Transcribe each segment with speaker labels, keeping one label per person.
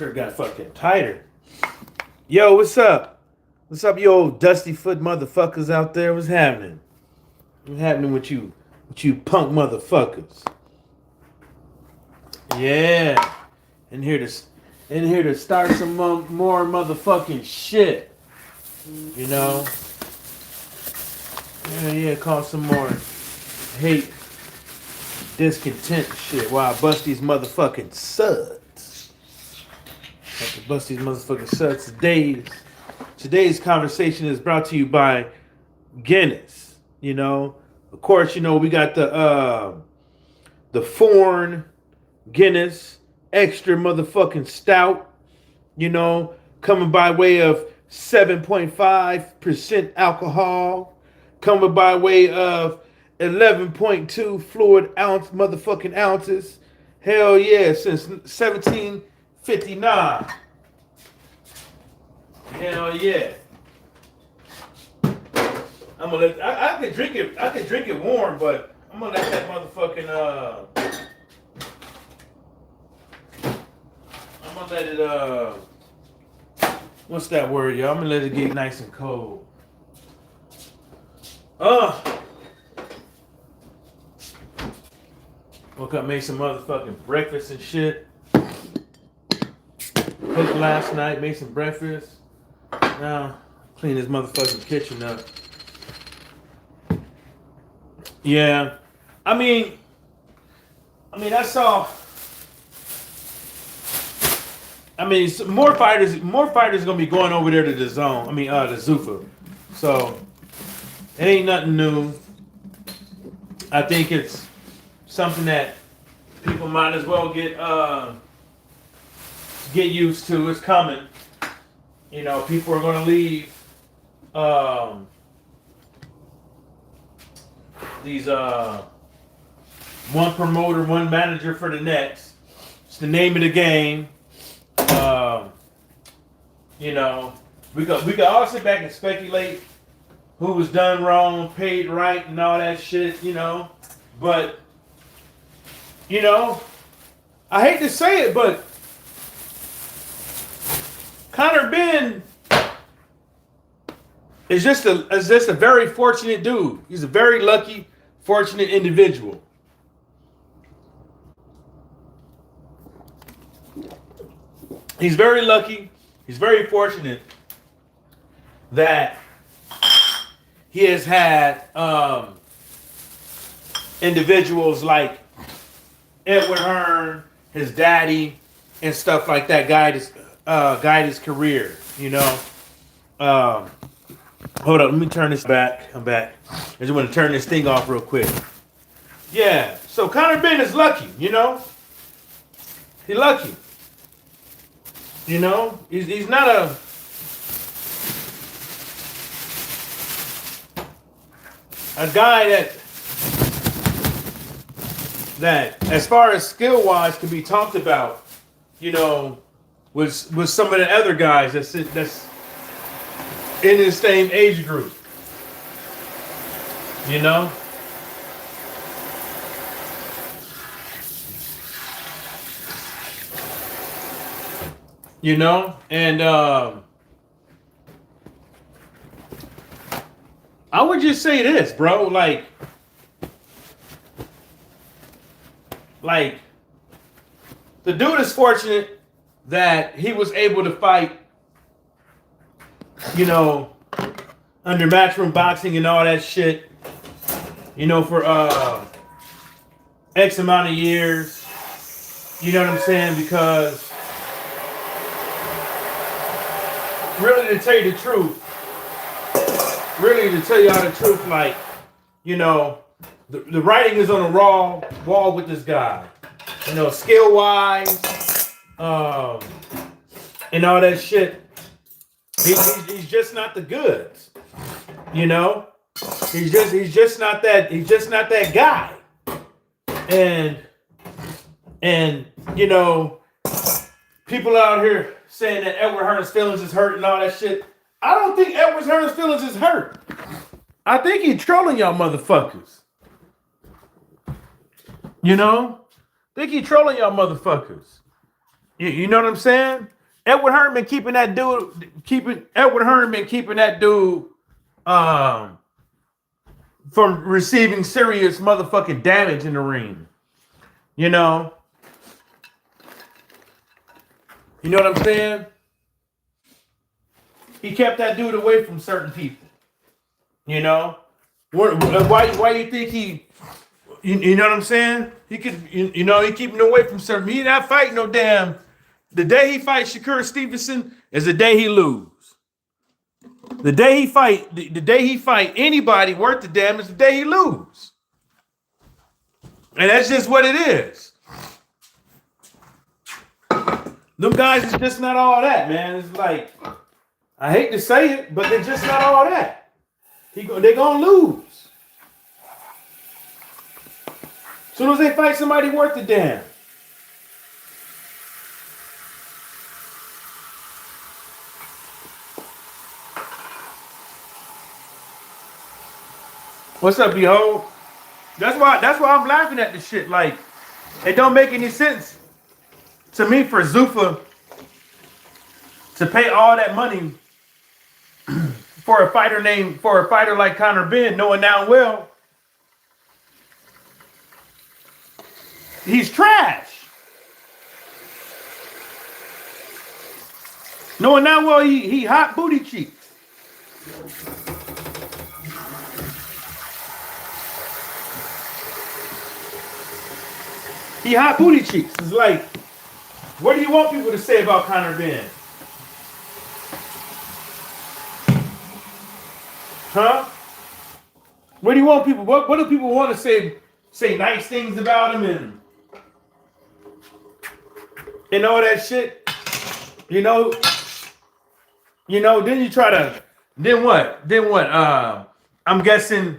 Speaker 1: Skirt got fucking tighter. Yo, what's up? What's up, you old dusty foot motherfuckers out there? What's happening? What's happening with you? With you punk motherfuckers? Yeah. In here to start some more motherfucking shit. You know? Yeah, cause some more hate, discontent shit while I bust these motherfucking suds. Have to bust these motherfucking suds. Today's conversation is brought to you by Guinness. You know, of course, you know we got the foreign Guinness extra motherfucking stout. You know, coming by way of 7.5% alcohol, coming by way of 11.2 fluid motherfucking ounces. Hell yeah, since 1759. Hell yeah. I'm gonna let I could drink it warm, but I'm gonna let that motherfucking I'm gonna let it what's that word, y'all? I'm gonna let it get nice and cold. Woke up, made some motherfucking breakfast and shit. Cooked last night, made some breakfast. Now, clean this motherfucking kitchen up. Yeah. I mean, I saw. More fighters gonna be going over there to the zone. The Zuffa. So, it ain't nothing new. I think it's something that people might as well get used to. It's coming. You know, people are gonna leave these one promoter, one manager for the next. It's the name of the game. You know, we could all sit back and speculate who was done wrong, paid right, and all that shit. You know, but you know, I hate to say it, but Conor Benn is just a very fortunate dude. He's a very lucky, fortunate individual. He's very lucky. He's very fortunate that he has had individuals like Edward Hearn, his daddy, and stuff like that guide his career. You know. Hold up, let me turn this back. I'm back. I just want to turn this thing off real quick. Yeah, so Conor Benn is lucky, you know? He's lucky. You know? He's not a guy that as far as skill-wise can be talked about, you know, with some of the other guys that's in the same age group. You know? You know? And I would just say this, bro. Like the dude is fortunate that he was able to fight, you know, under matchroom boxing and all that shit, you know, for X amount of years. You know what I'm saying? Because really, to tell you the truth, like, you know, the writing is on the wall with this guy. You know, skill wise, and all that shit. He's just not the goods. You know? He's just not that guy. And you know, people out here saying that Edward Hearn's feelings is hurt and all that shit. I don't think Edward Hearn's feelings is hurt. I think he's trolling y'all motherfuckers. You know? I think he's trolling y'all motherfuckers. You know what I'm saying? Edward Hearn been keeping that dude from receiving serious motherfucking damage in the ring. You know? You know what I'm saying? He kept that dude away from certain people. You know? Why you think he... You know what I'm saying? He could, he keep him away from certain... He not fighting no damn... The day he fights Shakur Stevenson is the day he lose. The day he fight anybody worth the damn is the day he lose. And that's just what it is. Them guys is just not all that, man. It's like, I hate to say it, but they're just not all that. They're gonna lose. As soon as they fight somebody worth the damn. What's up, behold? That's why I'm laughing at this shit. Like, it don't make any sense to me for Zuffa to pay all that money for a fighter like Conor Benn, knowing now well he's trash. Knowing now well he hot booty cheeks. He hot booty cheeks. It's like, what do you want people to say about Conor Benn? Huh? What do you want people? What do people want to say nice things about him and all that shit? You know. Then you try to. Then what? I'm guessing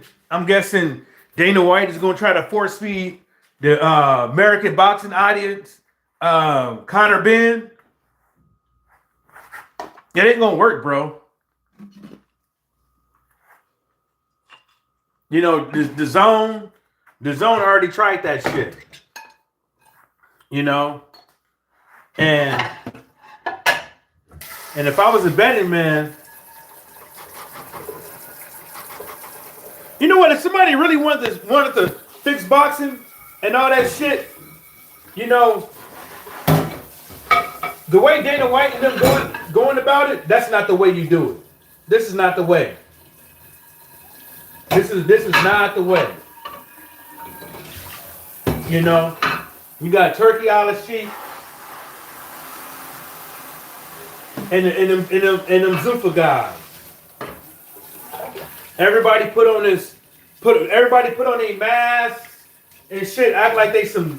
Speaker 1: Dana White is gonna try to force feed the American boxing audience Conor Benn. It ain't gonna work, bro. You know, the zone already tried that shit. You know? And if I was a betting man, you know what? If somebody really wanted to fix boxing and all that shit, you know, the way Dana White and them going about it, that's not the way you do it. This is not the way. This is not the way. You know, you got Turkey Olive Sheep and them Zuffa guys. Everybody put on their masks and shit, act like they some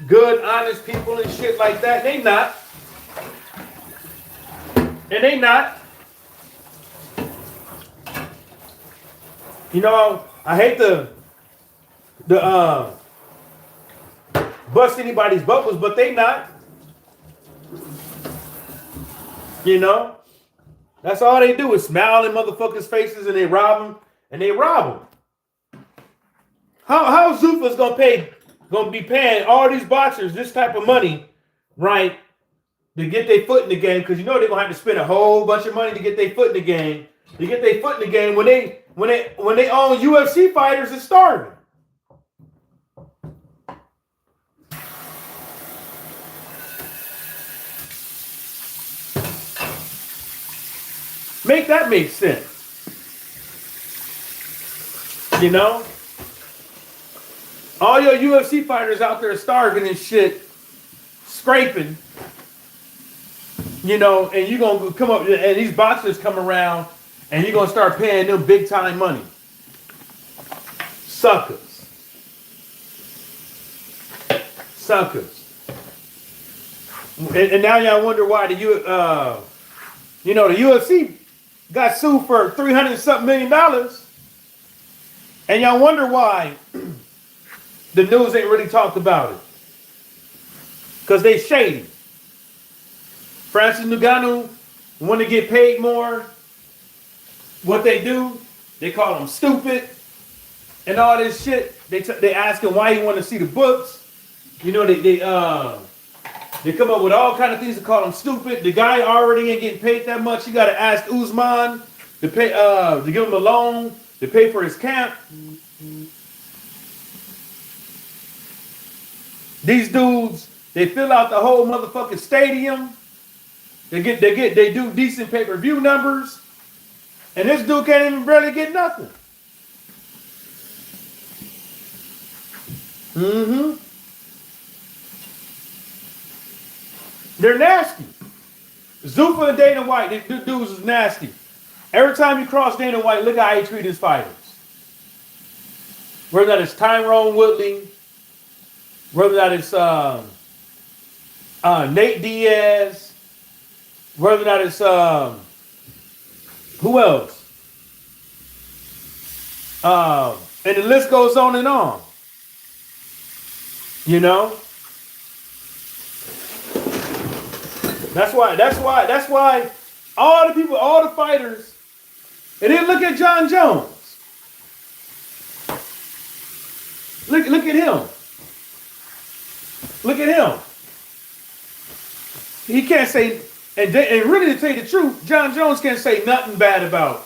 Speaker 1: good, honest people and shit like that. They not. And they not. You know, I hate to bust anybody's bubbles, but they not. You know? That's all they do is smile in motherfuckers' faces and they rob them. How Zuffa's gonna be paying all these boxers this type of money, right, to get their foot in the game? Because you know they're gonna have to spend a whole bunch of money to get their foot in the game. To get their foot in the game when they own UFC fighters is starving. Make that make sense. You know? All your UFC fighters out there starving and shit, scraping, you know, and you're going to come up, and these boxers come around, and you're going to start paying them big time money. Suckers. And now y'all wonder why the UFC got sued for $300-something million. And y'all wonder why the news ain't really talked about it. Because they shady. Francis Ngannou want to get paid more. What they do, they call him stupid and all this shit. They ask him why he want to see the books. You know, They come up with all kind of things to call him stupid. The guy already ain't getting paid that much. You got to ask Usman to pay to give him a loan to pay for his camp. These dudes, they fill out the whole motherfucking stadium. They do decent pay-per-view numbers, and this dude can't even barely get nothing. Mm-hmm. They're nasty. Zuffa and Dana White, these dudes is nasty. Every time you cross Dana White, look how he treats his fighters. Whether that is Tyrone Woodley, whether that is Nate Diaz, whether that is who else? And the list goes on and on. You know? That's why all the people, all the fighters, and then look at John Jones. Look at him. Look at him. He can't say, and really to tell you the truth, John Jones can't say nothing bad about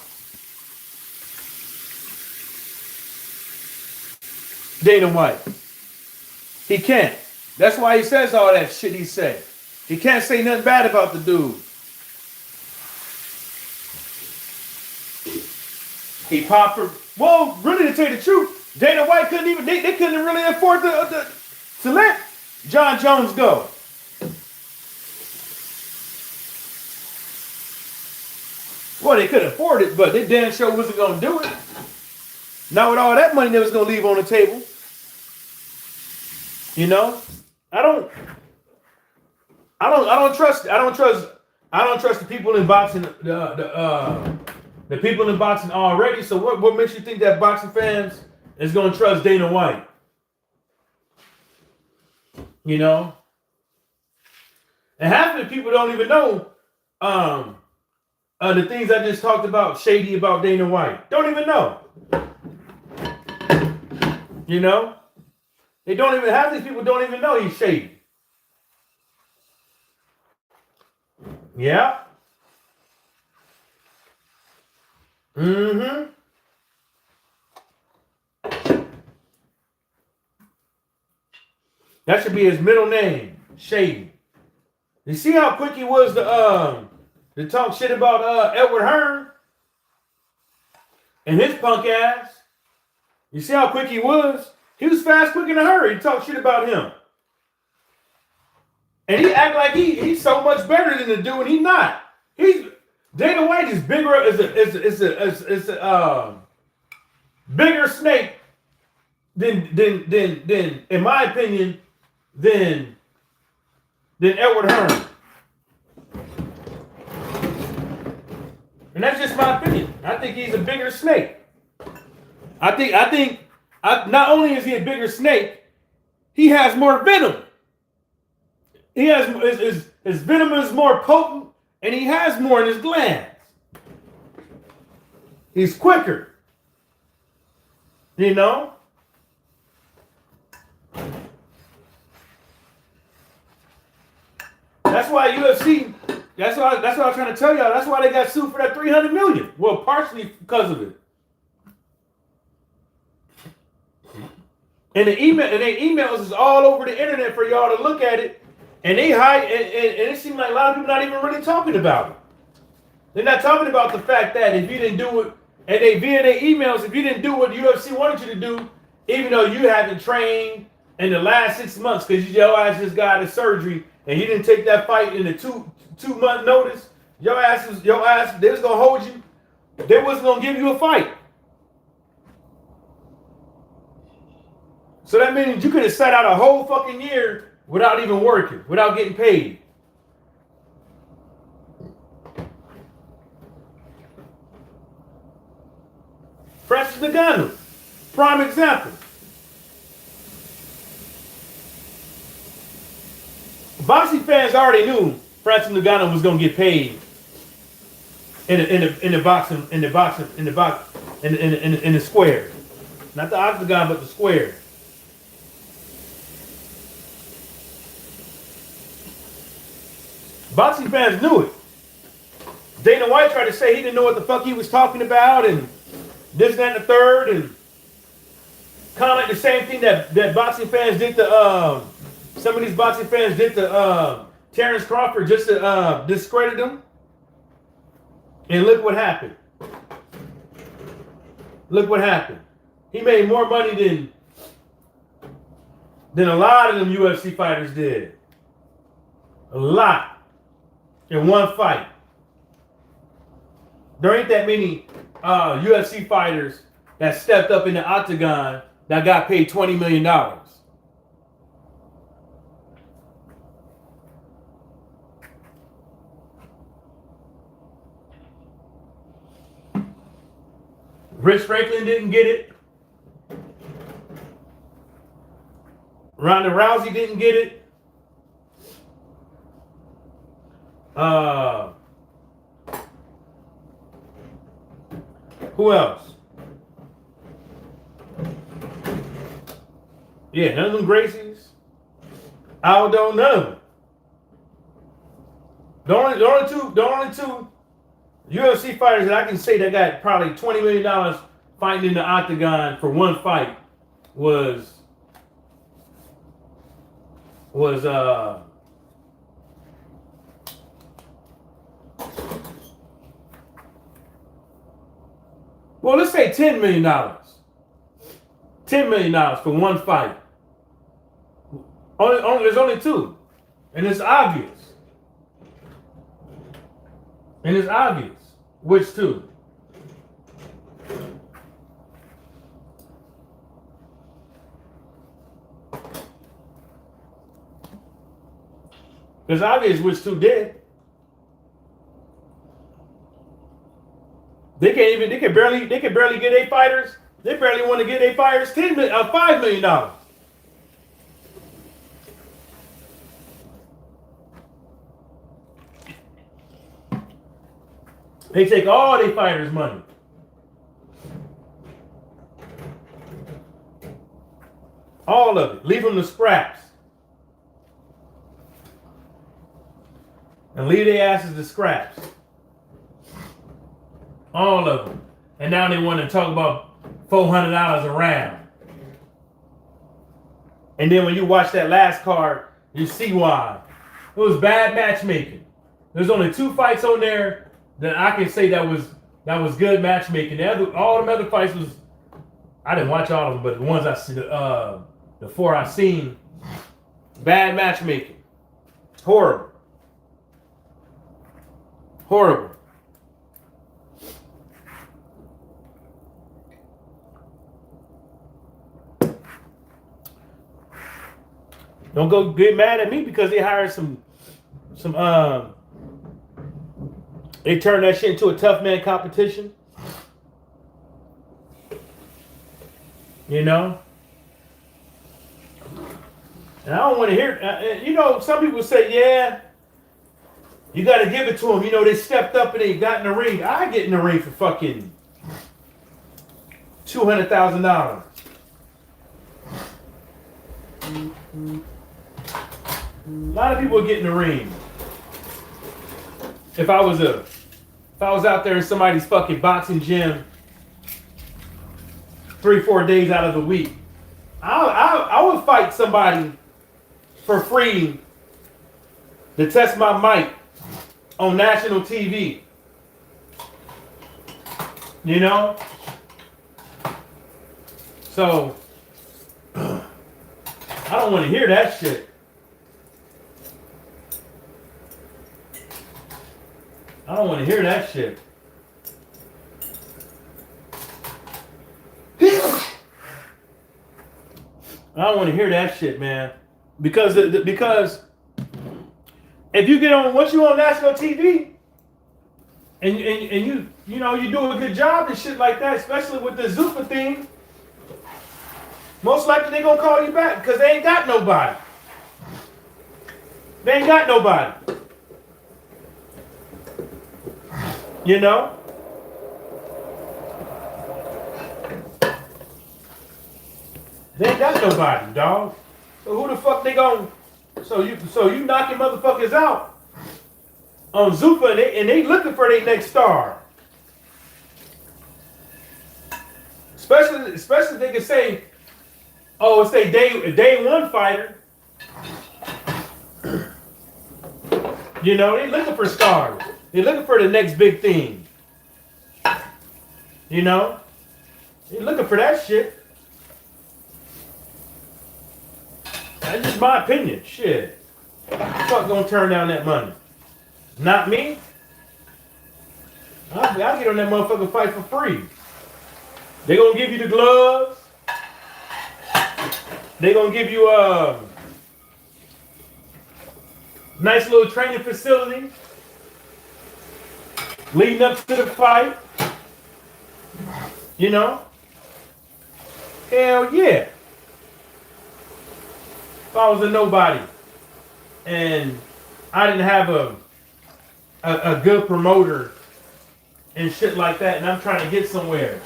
Speaker 1: Dana White. He can't. That's why he says all that shit he said. He can't say nothing bad about the dude. He popped for, well, really to tell you the truth, Dana White couldn't even, they couldn't really afford to let John Jones go. Well, they could afford it, but they damn sure wasn't going to do it. Not with all that money they was going to leave on the table. You know, I don't trust the people in boxing, the people in boxing already. So what makes you think that boxing fans is going to trust Dana White? You know, and half of the people don't even know the things I just talked about shady about Dana White. Don't even know. You know, half these people don't even know he's shady. Yeah. Mm-hmm. That should be his middle name, Shady. You see how quick he was to talk shit about Edward Hearn and his punk ass? You see how quick he was? He was fast, quick, in a hurry to talk shit about him. And he act like he's so much better than the dude, and he's not. Dana White is bigger, is a bigger snake than in my opinion than Edward Hearn. And that's just my opinion. I think he's a bigger snake. I think not only is he a bigger snake, he has more venom. He has his venom is more potent, and he has more in his glands. He's quicker. You know? That's why UFC, that's what I was trying to tell y'all. That's why they got sued for that $300 million. Well, partially because of it. And their emails is all over the internet for y'all to look at it. And they hide, and it seems like a lot of people not even really talking about it. They're not talking about the fact that if you didn't do it, and they via their emails, if you didn't do what UFC wanted you to do, even though you haven't trained in the last 6 months because your ass just got a surgery and you didn't take that fight in a two-month notice, your ass, they was gonna hold you. They wasn't gonna give you a fight. So that means you could have sat out a whole fucking year without even working, without getting paid. Francis Ngannou, prime example. Boxing fans already knew Francis Ngannou was gonna get paid in the square, not the octagon, but the square. Boxing fans knew it. Dana White tried to say he didn't know what the fuck he was talking about and this, that, and the third, and kind of like the same thing that boxing fans did to some of these boxing fans did to Terrence Crawford just to discredit him. And look what happened. Look what happened. He made more money than a lot of them UFC fighters did. A lot. In one fight. There ain't that many UFC fighters that stepped up in the octagon that got paid $20 million. Rich Franklin didn't get it. Ronda Rousey didn't get it. Who else? Yeah, none of them Gracies. Aldo, none of them. The only two UFC fighters that I can say that got probably $20 million fighting in the octagon for one fight was well, let's say $10 million. $10 million for one fight. There's only two. And it's obvious. Which two? It's obvious which two did. They can barely get their fighters. They barely want to get their fighters $5 million. They take all their fighters' money. All of it. Leave them the scraps. And leave their asses the scraps. All of them. And now they want to talk about $400 a round. And then when you watch that last card, you see why. It was bad matchmaking. There's only 2 fights on there that I can say that was good matchmaking. All them other fights was, I didn't watch all of them, but the ones I see, the 4 I seen, bad matchmaking. Horrible. Don't go get mad at me because they hired some they turned that shit into a tough man competition. You know? And I don't want to hear, some people say, yeah, you got to give it to them. They stepped up and they got in the ring. I get in the ring for fucking $200,000. A lot of people get in the ring. If I was out there in somebody's fucking boxing gym 3-4 days out of the week, I would fight somebody for free to test my might on national TV. So I don't want to hear that shit. I don't want to hear that shit. I don't want to hear that shit, man. Because if you get on, once you're on national TV, and you do a good job and shit like that, especially with the Zupa thing, most likely they're gonna call you back because they ain't got nobody. They ain't got nobody. You know? They ain't got nobody, dog. So who the fuck they gon' so you knocking motherfuckers out on Zuffa, and they looking for their next star. Especially if they can say, oh, it's a day one fighter. You know, they looking for stars. They looking for the next big thing. You know, they looking for that shit. That's just my opinion. Shit, who the fuck gonna turn down that money? Not me. I'll get on that motherfucking fight for free. They gonna give you the gloves. They gonna give you a nice little training facility leading up to the fight. You know? Hell yeah. If I was a nobody and I didn't have a good promoter and shit like that, and I'm trying to get somewhere.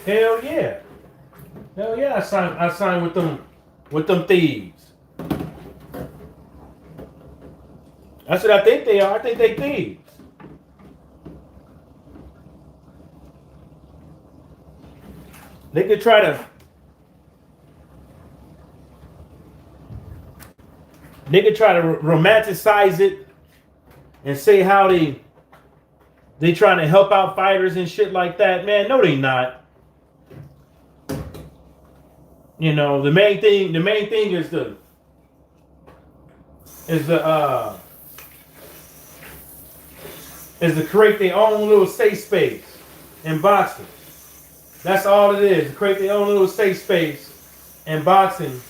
Speaker 1: Hell yeah. Hell yeah, I signed with them thieves. That's what I think they are. I think they thieves. They could try to romanticize it and say how they trying to help out fighters and shit like that. Man, no, they not. You know, the main thing is to create their own little safe space in boxing. That's all it is. To create their own little safe space in boxing,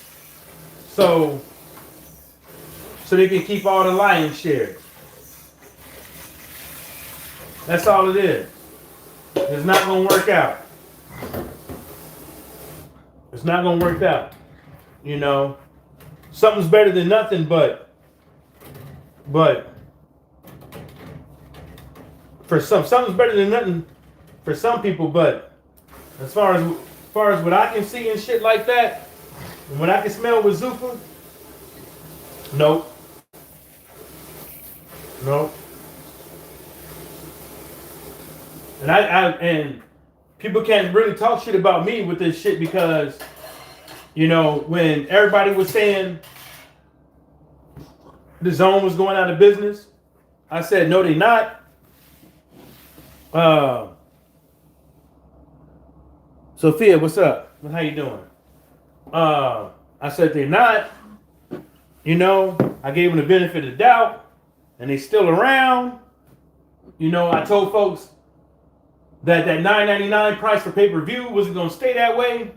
Speaker 1: so they can keep all the lion shares. That's all it is. It's not gonna work out. It's not gonna work out. You know, something's better than nothing, but for something's better than nothing for some people. But as far as what I can see and shit like that, and what I can smell with Zuffa, nope. And people can't really talk shit about me with this shit because, you know, when everybody was saying the zone was going out of business, I said, no, they not. Sophia, what's up? How you doing? I said, they're not. You know, I gave them the benefit of the doubt, and they still around. You know, I told folks that $9.99 price for pay-per-view wasn't going to stay that way.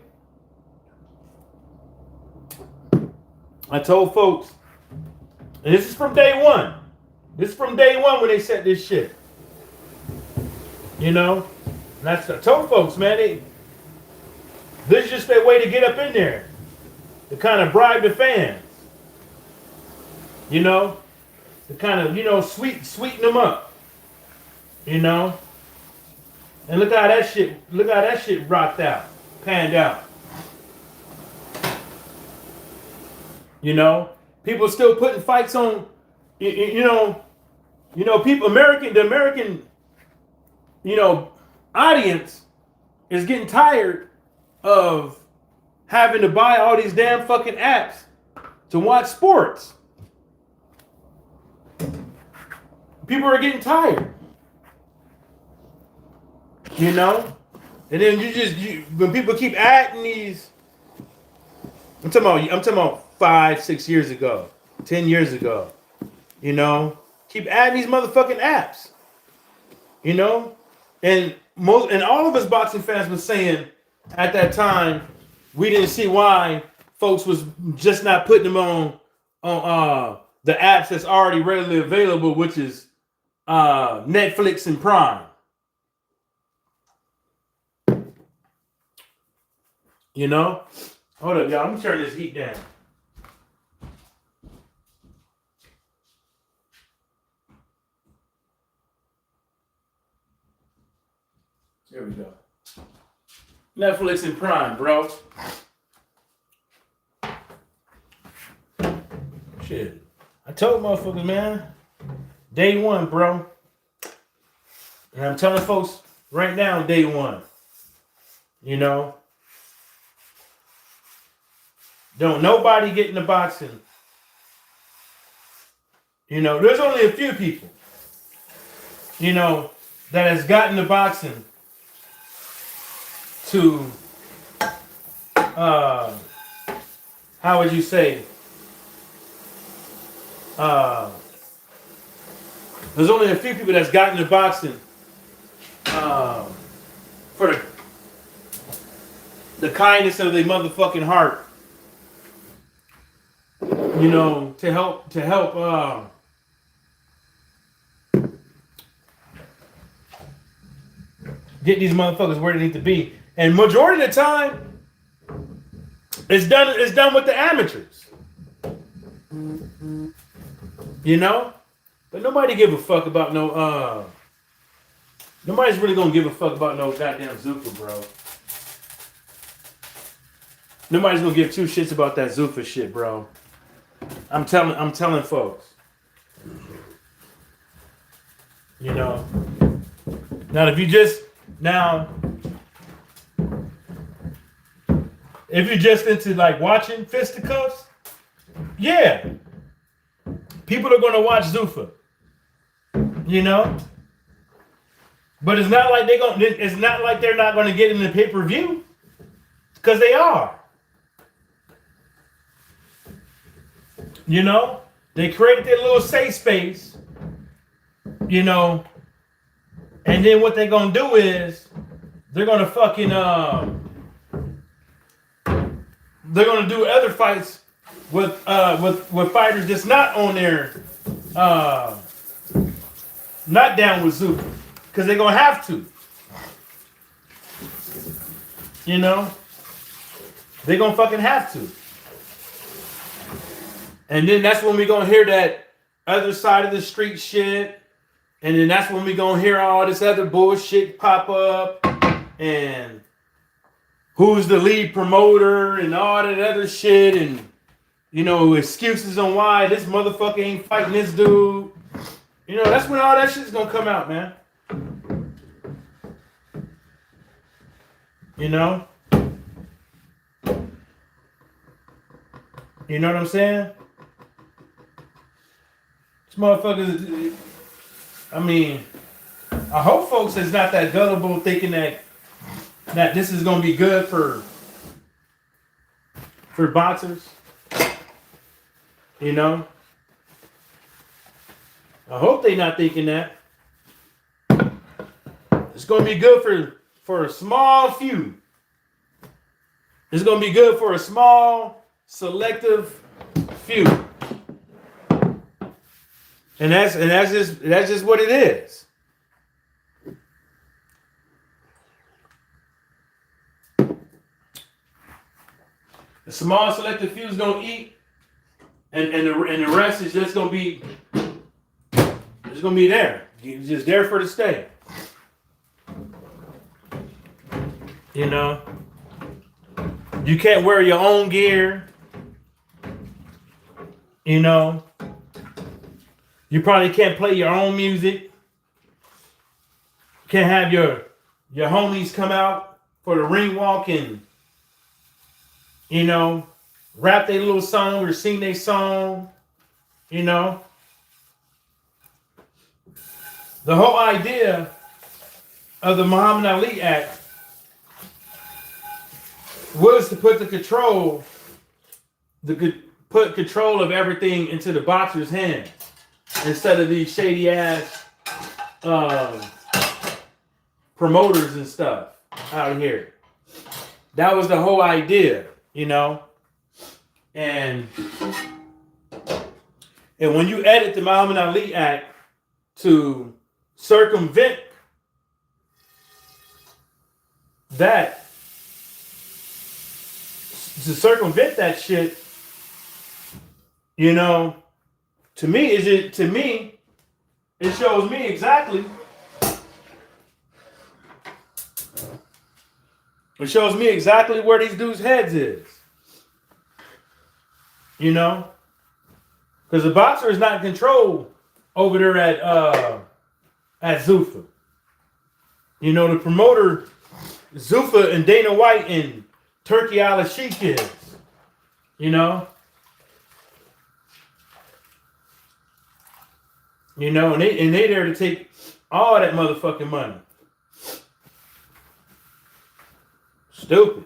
Speaker 1: I told folks, and this is from day one. This is from day one when they set this shit. You know? And I told folks, man, this is just their way to get up in there. To kind of bribe the fans. You know? To kind of, you know, sweeten them up. You know? And look how that shit rocked out, panned out. You know, people still putting fights on. You know, people, the American, you know, audience is getting tired of having to buy all these damn fucking apps to watch sports. People are getting tired. You know? And then when people keep adding these, I'm talking about 5-6 years ago, 10 years ago, you know, keep adding these motherfucking apps, you know, and all of us boxing fans were saying at that time we didn't see why folks was just not putting them on the apps that's already readily available, which is Netflix and Prime. You know? Hold up, y'all. Let me turn this heat down. There we go. Netflix and Prime, bro. Shit. I told motherfuckers, man. Day one, bro. And I'm telling folks right now, day one. You know. Don't nobody get into boxing. You know, there's only a few people, you know, that has gotten into boxing to, how would you say, there's only a few people that's gotten into boxing for the kindness of their motherfucking heart. You know, to help get these motherfuckers where they need to be. And majority of the time, it's done with the amateurs. You know? But nobody give a fuck about nobody's really gonna give a fuck about no goddamn Zuffa, bro. Nobody's gonna give two shits about that Zuffa shit, bro. I'm telling folks. You know. Now if you're just into like watching fisticuffs, yeah. People are gonna watch Zuffa. You know? But it's not like they're not gonna get in the pay-per-view. Because they are. You know? They created their little safe space. You know. And then what they're gonna do is they're gonna fucking they're gonna do other fights with fighters that's not on there not down with Zuffa. Because they're gonna have to. You know? They're gonna fucking have to. And then that's when we're gonna hear that other side of the street shit. And then that's when we're gonna hear all this other bullshit pop up. And who's the lead promoter and all that other shit. And, you know, excuses on why this motherfucker ain't fighting this dude. You know, that's when all that shit's gonna come out, man. You know? You know what I'm saying? This motherfuckers, I mean, I hope folks is not that gullible thinking that this is gonna be good for boxers. You know? I hope they not thinking that. It's gonna be good for a small few. It's gonna be good for a small, selective few. And that's just what it is. The small, selective few is gonna eat, and the rest is just gonna be. It's gonna be there. It's just there for the stay. You know, you can't wear your own gear. You know, you probably can't play your own music. Can't have your homies come out for the ring walk and, you know, rap their little song or sing their song. You know, the whole idea of the Muhammad Ali Act was to put control of everything into the boxer's hand instead of these shady ass promoters and stuff out here. That was the whole idea, you know. And when you edit the Muhammad Ali Act to circumvent that shit, you know, to me it shows me exactly. It shows me exactly where these dudes' heads is. You know? Because the boxer is not in control over there at Zuffa. You know, the promoter, Zuffa and Dana White and Turkey Al-Sheikh is. You know? You know, and they there to take all that motherfucking money. Stupid.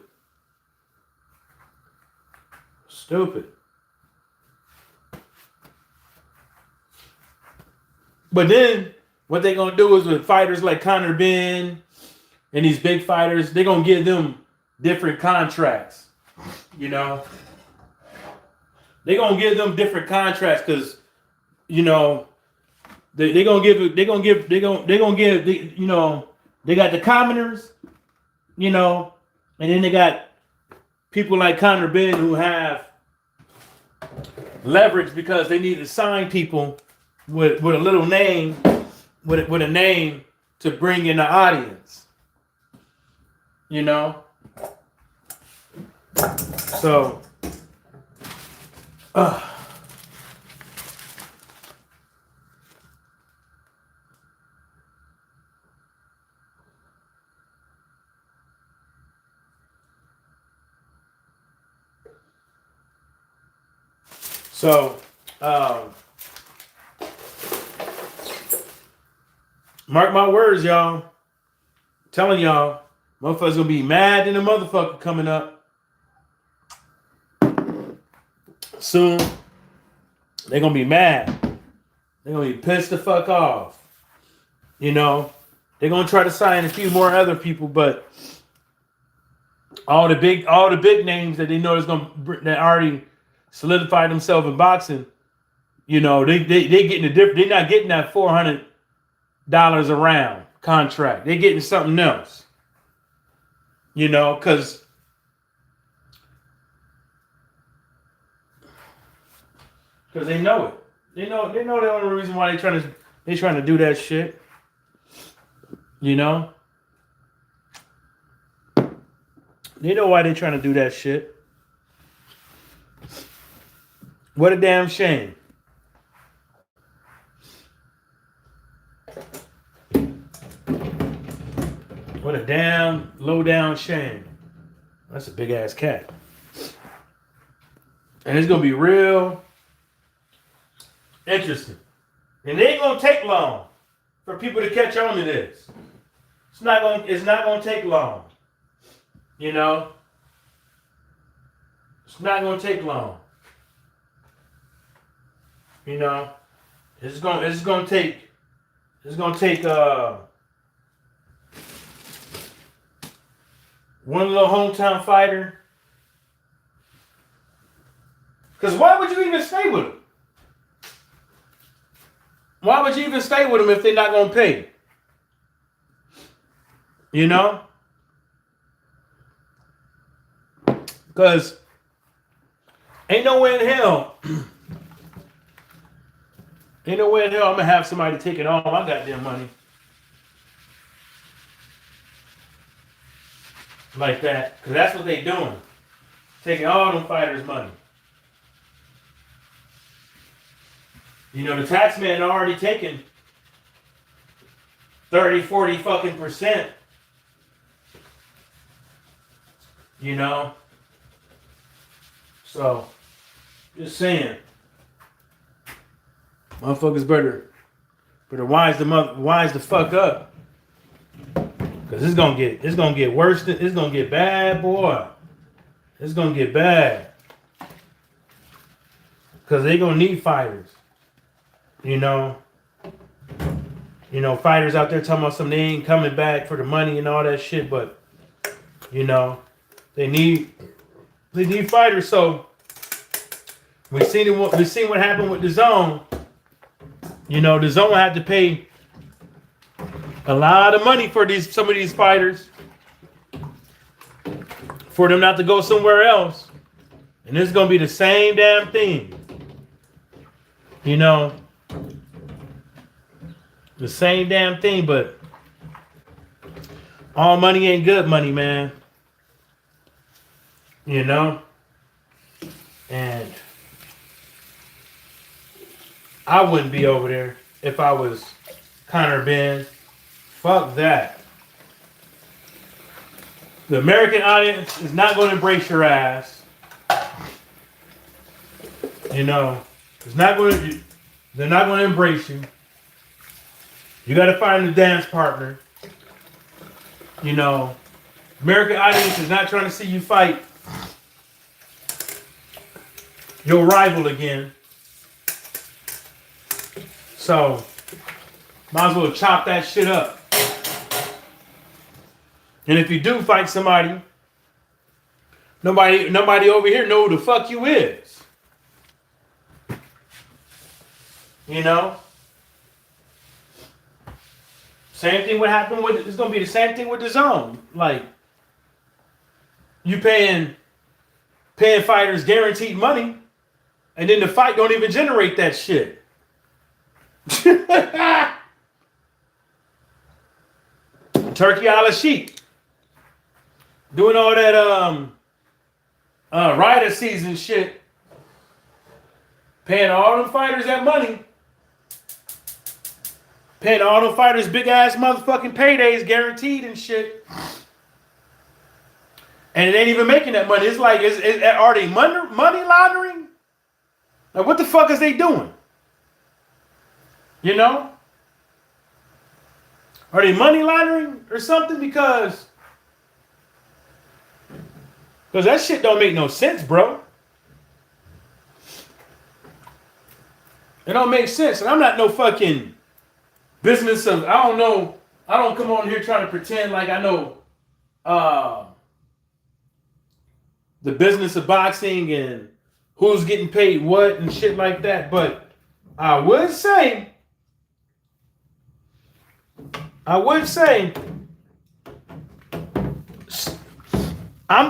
Speaker 1: But then what they gonna do is with fighters like Conor, Benn, and these big fighters, they're gonna give them different contracts. You know, they're gonna give them different contracts because, you know, they got the commoners, you know, and then they got people like Conor, Benn who have leverage because they need to sign people with a little name, with a name to bring in the audience. You know? So mark my words, y'all. I'm telling y'all, motherfuckers gonna be mad in the motherfucker coming up soon. They're gonna be mad. They're gonna be pissed the fuck off. You know, they're gonna try to sign a few more other people, but all the big names that they know that already solidified themselves in boxing, you know, they getting a different. They're not getting that $400 a round contract. They're getting something else. You know, because they know it. They know the only reason why they're trying to do that shit. You know? They know why they're trying to do that shit. What a damn shame. What a damn low down shame. That's a big ass cat. And it's gonna be real interesting. And it ain't gonna take long for people to catch on to this. It's not gonna take long. You know? It's not gonna take long. You know? It's gonna take one little hometown fighter. Because why would you even stay with him? Why would you even stay with them if they're not going to pay? You know? Because ain't no way in hell I'm going to have somebody taking all my goddamn money. Like that. Because that's what they doing. Taking all them fighters' money. You know, the tax man already taken 30, 40 fucking percent. You know? So, just saying. Motherfuckers better wise the fuck up. Cause it's gonna get worse. It's gonna get bad, boy. It's gonna get bad. Cause they gonna need fighters. You know, fighters out there talking about something, they ain't coming back for the money and all that shit, but you know, they need fighters. So we seen what happened with the Zone. You know, the Zone had to pay a lot of money for some of these fighters for them not to go somewhere else. And it's gonna be the same damn thing. You know, the same damn thing, but all money ain't good money, man. You know? And I wouldn't be over there if I was Conor Benn. Fuck that. The American audience is not going to embrace your ass. You know, it's not going to. They're not going to embrace you. You got to find a dance partner. You know, American audience is not trying to see you fight your rival again. So, might as well chop that shit up. And if you do fight somebody, nobody over here know who the fuck you is. You know? Same thing would happen with, it's gonna be the same thing with the zone. Like, you paying fighters guaranteed money, and then the fight don't even generate that shit. Turkey a la Sheik. Doing all that rider season shit. Paying all them fighters that money. Paying all them fighters big ass motherfucking paydays guaranteed and shit. And it ain't even making that money. It's like, are they money laundering? Like, what the fuck is they doing? You know? Are they money laundering or something? Because that shit don't make no sense, bro. It don't make sense. And I'm not no fucking business of, I don't know. I don't come on here trying to pretend like I know the business of boxing and who's getting paid what and shit like that. But I would say I'm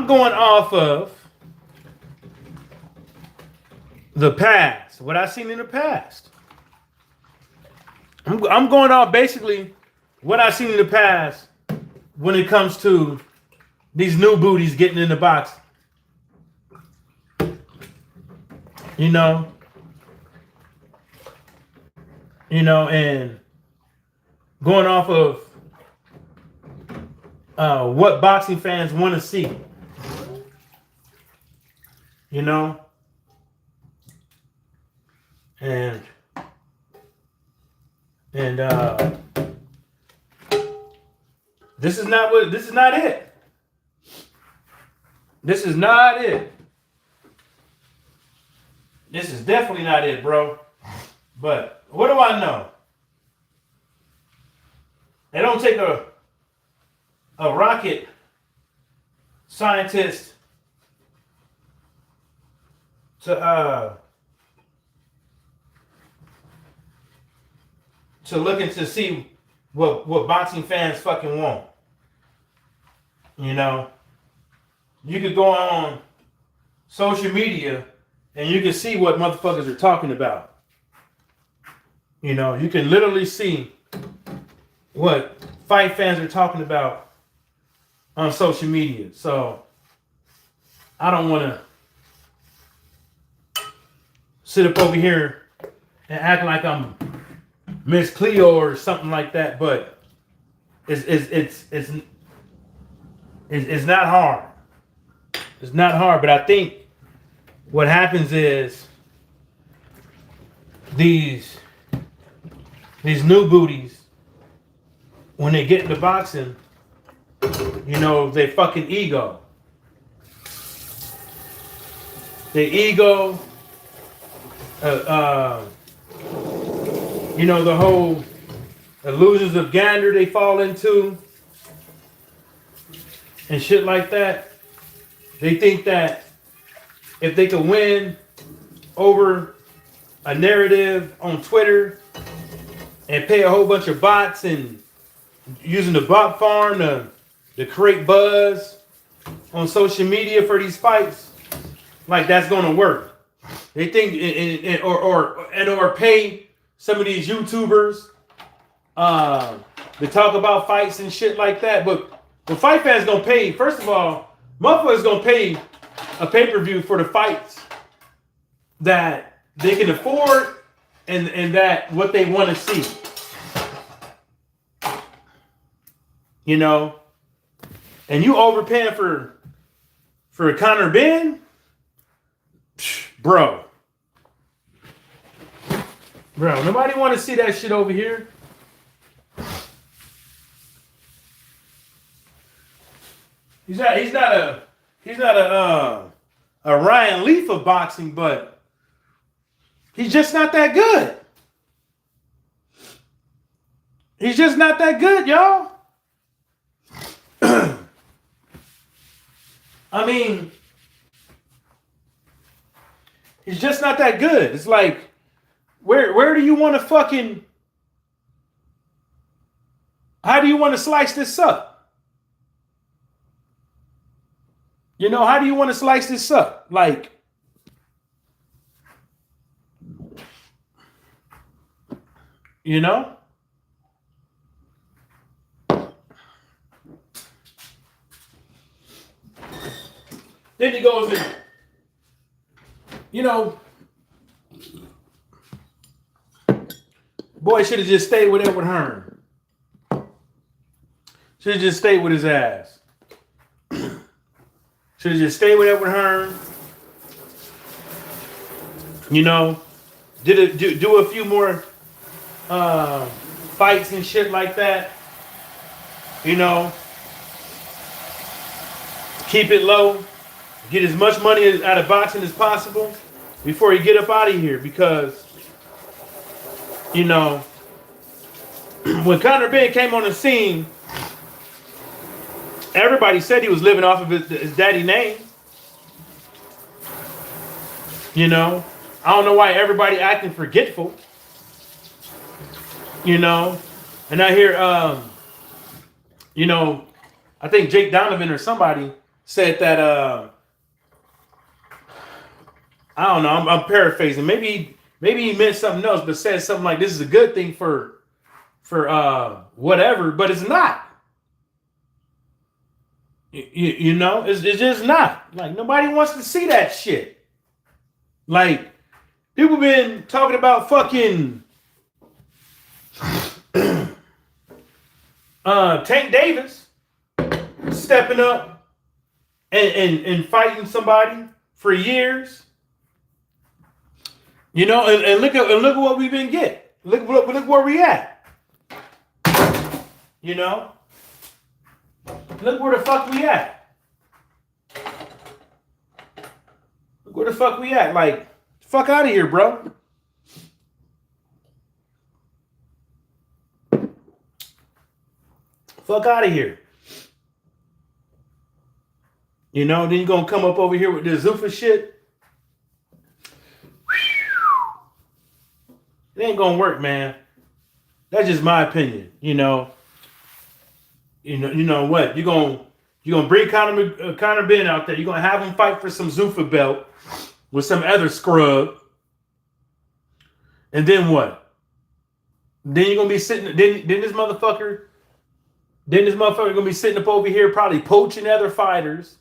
Speaker 1: going off of the past, what I've seen in the past. I'm going off basically what I've seen in the past when it comes to these new booties getting in the box. You know, and going off of what boxing fans want to see. You know, and this is not it. This is not it. This is definitely not it, bro. But what do I know? It don't take a rocket scientist to look into see what boxing fans fucking want. You know, you could go on social media and you can see what motherfuckers are talking about. You know, you can literally see what fight fans are talking about on social media. So I don't want to sit up over here and act like I'm Miss Cleo or something like that, but it's not hard. It's not hard, but I think what happens is these new booties, when they get into boxing, you know, they fucking ego. They ego, you know, the whole illusions of gander they fall into and shit like that. They think that if they could win over a narrative on Twitter and pay a whole bunch of bots and using the bot farm to create buzz on social media for these fights, like that's gonna work. They think or pay some of these YouTubers to talk about fights and shit like that. But the fight fans gonna pay. First of all, motherfuckers gonna pay a pay-per-view for the fights that they can afford and that what they want to see. You know, and you overpaying for Conor Benn, bro. Nobody want to see that shit over here. He's not a Ryan Leaf of boxing, but he's just not that good. He's just not that good, y'all. I mean, he's just not that good. It's like, where do you want to fucking, how do you want to slice this up? You know, how do you want to slice this up? Like, you know? Then he goes in, you know, boy should have just stayed with Edward Hearn. Should have just stayed with his ass. Should have just stayed with Edward Hearn. You know, do a few more fights and shit like that. You know, keep it low. Get as much money out of boxing as possible before you get up out of here. Because, you know, when Conor Benn came on the scene, everybody said he was living off of his daddy name. You know, I don't know why everybody acting forgetful. You know, and I hear, you know, I think Jake Donovan or somebody said that, I don't know, I'm paraphrasing. Maybe he meant something else, but said something like, this is a good thing for whatever, but it's not. You know, it's just not. Like, nobody wants to see that shit. Like, people been talking about fucking Tank Davis stepping up and fighting somebody for years. You know, and look at what we've been getting. Look where we at. You know? Look where the fuck we at. Look where the fuck we at. Like, fuck out of here, bro. Fuck out of here. You know, then you're gonna come up over here with this Zuffa shit. It ain't gonna work, man. That's just my opinion. You know what? You're gonna bring Conor Benn out there. You're gonna have him fight for some Zuffa belt with some other scrub, and then what? Then you're gonna be sitting. Then this motherfucker gonna be sitting up over here, probably poaching other fighters,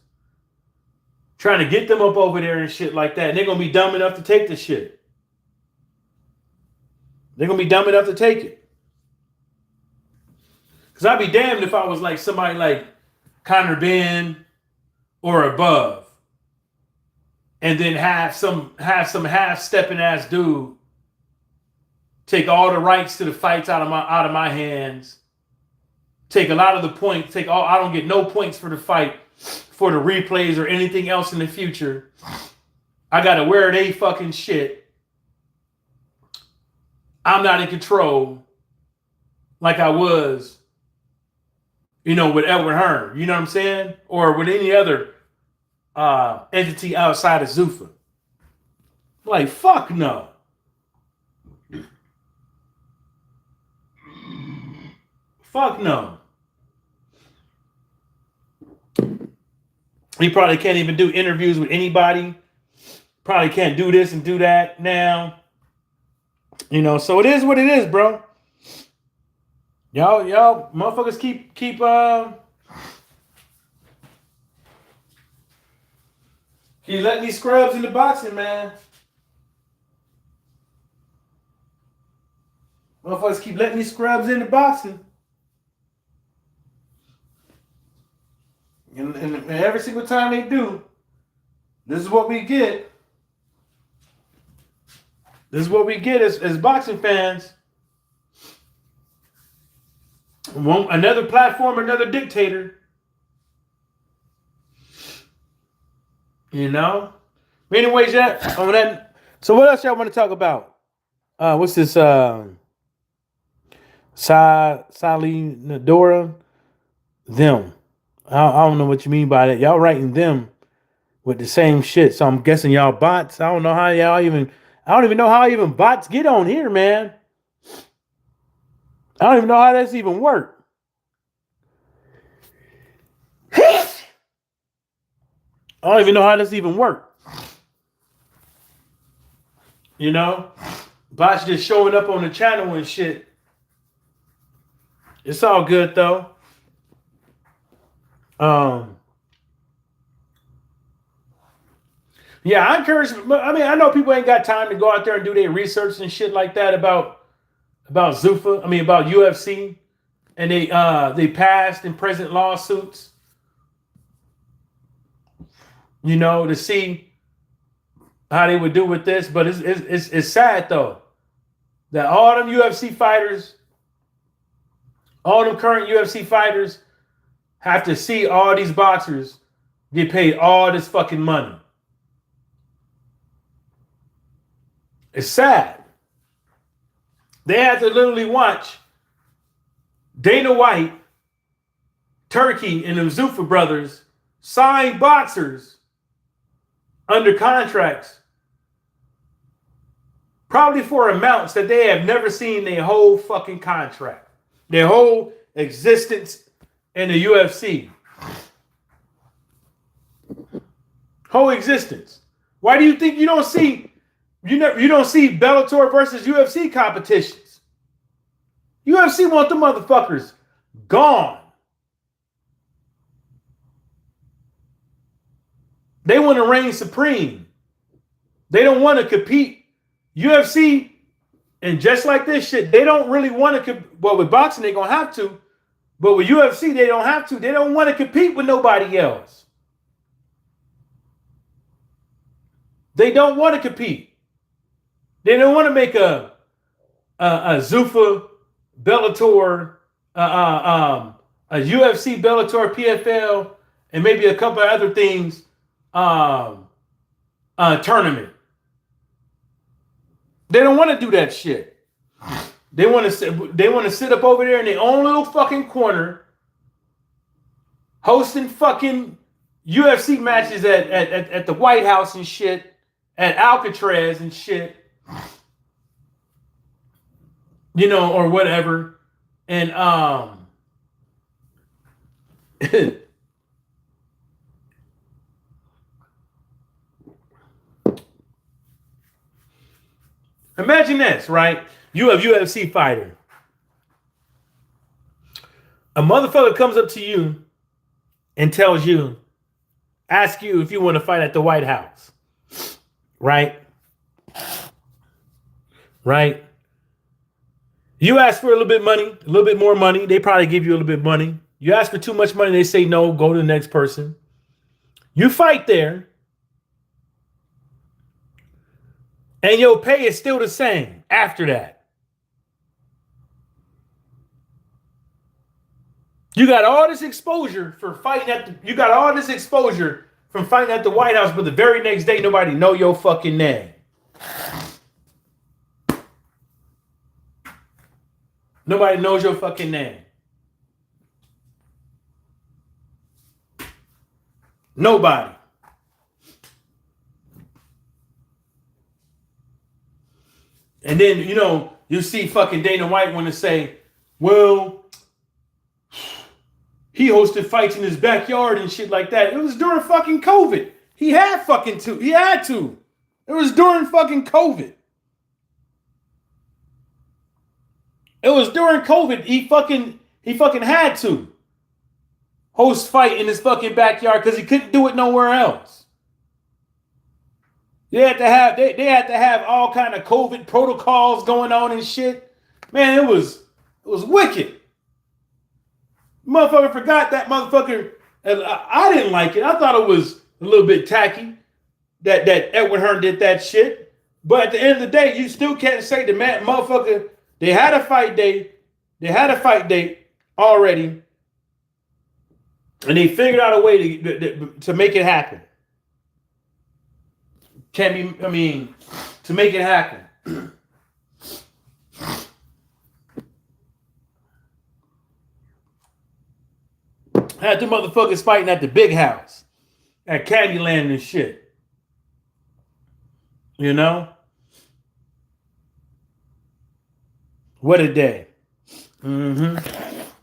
Speaker 1: trying to get them up over there and shit like that. And they're gonna be dumb enough to take the shit. They're going to be dumb enough to take it. Because I'd be damned if I was like somebody like Conor Benn or above. And then have some half-stepping ass dude take all the rights to the fights out of my hands. Take a lot of the points. I don't get no points for the fight, for the replays or anything else in the future. I got to wear they fucking shit. I'm not in control like I was, you know, with Edward Hearn. You know what I'm saying? Or with any other entity outside of Zuffa. Like, fuck no. Fuck no. He probably can't even do interviews with anybody. Probably can't do this and do that now. You know, so it is what it is, bro. Y'all motherfuckers keep letting these scrubs in the boxing, man. Motherfuckers keep letting these scrubs into boxing. And every single time they do, this is what we get. This is what we get as boxing fans. Another platform, another dictator. You know? Anyways, yeah, on that. So what else y'all want to talk about? What's this? Sally Nadora? Them. I don't know what you mean by that. Y'all writing them with the same shit. So I'm guessing y'all bots. I don't know how y'all even. I don't even know how even bots get on here, man. I don't even know how that's even work. I don't even know how this even work. You know, bots just showing up on the channel and shit. It's all good though. Yeah, I encourage. I mean, I know people ain't got time to go out there and do their research and shit like that about Zuffa. I mean, about UFC, and they passed and present lawsuits. You know, to see how they would do with this, but it's sad though that all them UFC fighters, all them current UFC fighters, have to see all these boxers get paid all this fucking money. It's sad. They had to literally watch Dana White, Turkey, and the Zuffa brothers sign boxers under contracts, probably for amounts that they have never seen their whole fucking contract, their whole existence in the UFC. Whole existence. Why do you think you don't see you don't see Bellator versus UFC competitions? UFC want the motherfuckers gone. They want to reign supreme. They don't want to compete. UFC, and just like this shit, they don't really want to. Well, with boxing, they're going to have to. But with UFC, they don't have to. They don't want to compete with nobody else. They don't want to compete. They don't want to make a Zuffa, Bellator, a UFC, Bellator, PFL, and maybe a couple of other things tournament. They don't want to do that shit. They want to sit up over there in their own little fucking corner, hosting fucking UFC matches at the White House and shit, at Alcatraz and shit, you know, or whatever. And imagine this, right? You have UFC fighter. A motherfucker comes up to you and tells you, ask you if you want to fight at the White House. Right? Right? You ask for a little bit money, a little bit more money. They probably give you a little bit of money. You ask for too much money, they say no, go to the next person. You fight there. And your pay is still the same after that. You got all this exposure for fighting at the, you got all this exposure from fighting at the White House, but the very next day nobody know your fucking name. Nobody knows your fucking name. Nobody. And then, you know, you see fucking Dana White want to say, well, he hosted fights in his backyard and shit like that. It was during fucking COVID. He had fucking to. He had to. It was during fucking COVID. It was during COVID. He fucking had to host fight in his fucking backyard because he couldn't do it nowhere else. They had to have all kind of COVID protocols going on and shit. Man, it was wicked. Motherfucker forgot that motherfucker. I didn't like it. I thought it was a little bit tacky that Edward Hearn did that shit. But at the end of the day, you still can't say the man motherfucker. They had a fight day. They had a fight date already, and they figured out a way to make it happen. Can't be. I mean, to make it happen. Had two motherfuckers fighting at the big house at Candyland and shit. You know? What a day. Mm-hmm.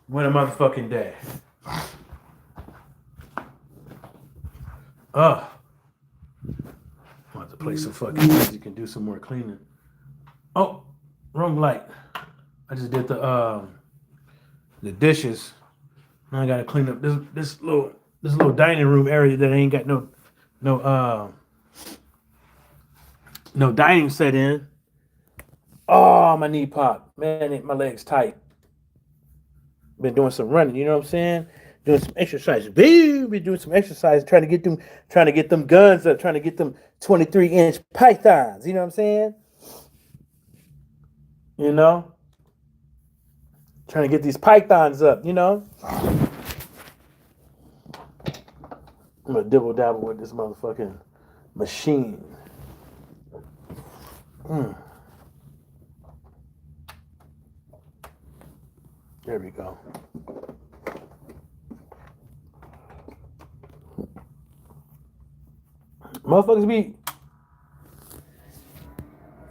Speaker 1: What a motherfucking day. Oh. I'm about to play some fucking music and do some more cleaning. Oh, wrong light. I just did the dishes. Now I gotta clean up this little dining room area that ain't got no dining set in. Oh, my knee popped. Man, my leg's tight. Been doing some running, you know what I'm saying? Doing some exercise. Been doing some exercise, trying to get them guns up, trying to get them 23-inch pythons, you know what I'm saying? You know? Trying to get these pythons up, you know? I'm gonna dibble dabble with this motherfucking machine. There we go. Motherfuckers be.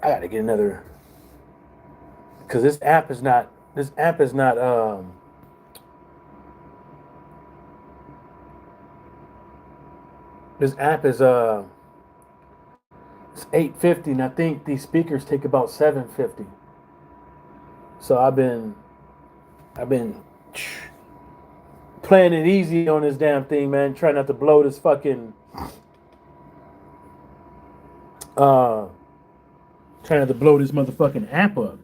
Speaker 1: I gotta get another. Because this app is not. This app is 850, and I think these speakers take about 750. So I've been playing it easy on this damn thing, man. Trying not to blow this fucking trying not to blow this motherfucking app up.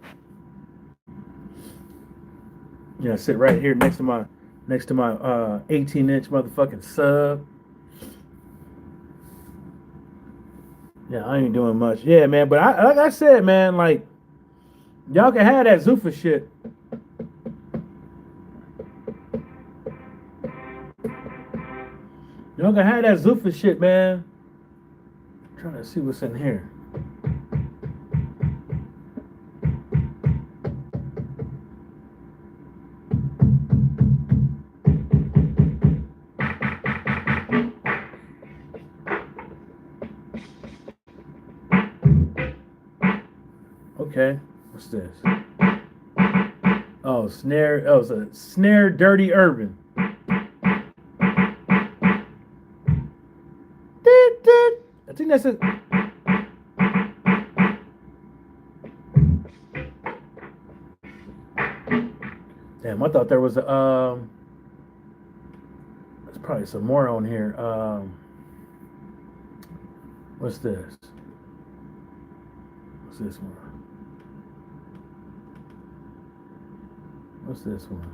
Speaker 1: Yeah, sit right here next to my 18-inch motherfucking sub. Yeah, I ain't doing much. Yeah, man, but like I said, man, like y'all can have that Zuffa shit. Y'all can have that Zuffa shit, man. I'm trying to see what's in here. Okay, what's this? Oh, snare. Oh, it's a snare, dirty urban. I think that's it. Damn, I thought there was a. There's probably some more on here. What's this? What's this one? What's this one?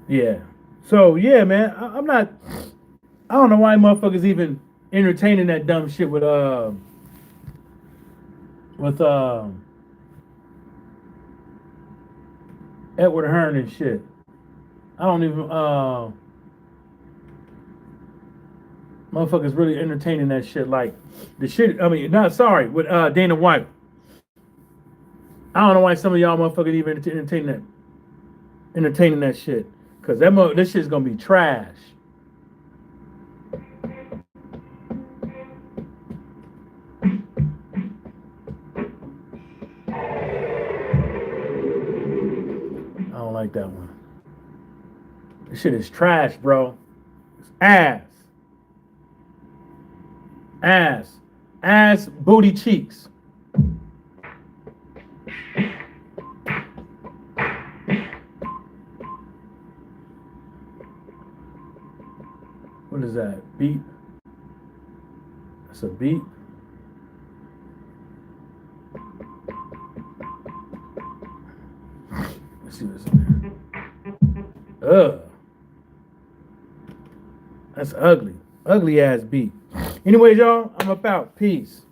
Speaker 1: Yeah. So yeah, man, I'm not. I don't know why motherfuckers even entertaining that dumb shit with Edward Hearn and shit. I don't even motherfuckers really entertaining that shit like the shit. I mean, not sorry with Dana White. I don't know why some of y'all motherfuckers even entertaining that shit, cause this shit's gonna be trash. I don't like that one. This shit is trash, bro. It's ass. Ass, booty cheeks. What is that? Beat. It's a beat. Let's see what's in there. Ugh. That's ugly. Ugly ass beat. Anyways, y'all, I'm about. Peace.